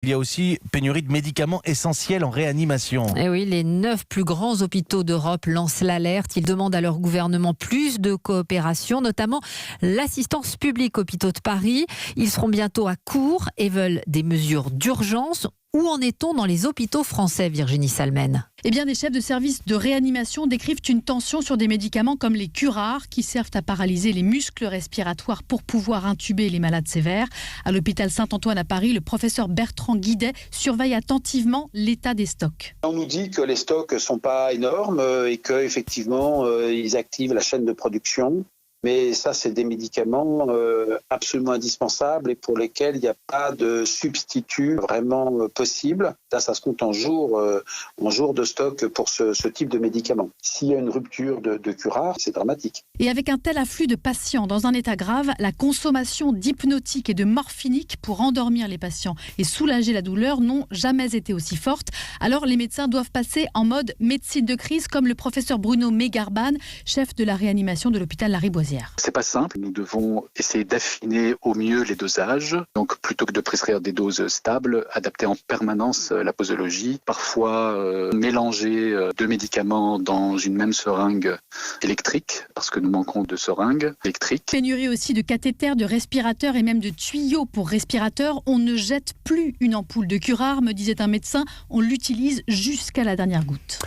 Il y a aussi pénurie de médicaments essentiels en réanimation. Et oui, les 9 plus grands hôpitaux d'Europe lancent l'alerte. Ils demandent à leur gouvernement plus de coopération, notamment l'assistance publique hôpitaux de Paris. Ils seront bientôt à court et veulent des mesures d'urgence. Où en est-on dans les hôpitaux français, Virginie Salmen? Eh bien, des chefs de service de réanimation décrivent une tension sur des médicaments comme les curares qui servent à paralyser les muscles respiratoires pour pouvoir intuber les malades sévères. À l'hôpital Saint-Antoine à Paris, le professeur Bertrand Guidet surveille attentivement l'état des stocks. On nous dit que les stocks ne sont pas énormes et qu'effectivement, ils activent la chaîne de production. Mais ça, c'est des médicaments absolument indispensables et pour lesquels il n'y a pas de substitut vraiment possible. Là, ça se compte en jours de stock pour ce type de médicaments. S'il y a une rupture de curare, c'est dramatique. Et avec un tel afflux de patients dans un état grave, la consommation d'hypnotiques et de morphiniques pour endormir les patients et soulager la douleur n'ont jamais été aussi fortes. Alors, les médecins doivent passer en mode médecine de crise, comme le professeur Bruno Mégarban, chef de la réanimation de l'hôpital Lariboisière. C'est pas simple, nous devons essayer d'affiner au mieux les dosages. Donc plutôt que de prescrire des doses stables, adapter en permanence la posologie, parfois mélanger deux médicaments dans une même seringue électrique, parce que nous manquons de seringues électriques. Pénurie aussi de cathéters, de respirateurs et même de tuyaux pour respirateurs. On ne jette plus une ampoule de curare, me disait un médecin, on l'utilise jusqu'à la dernière goutte.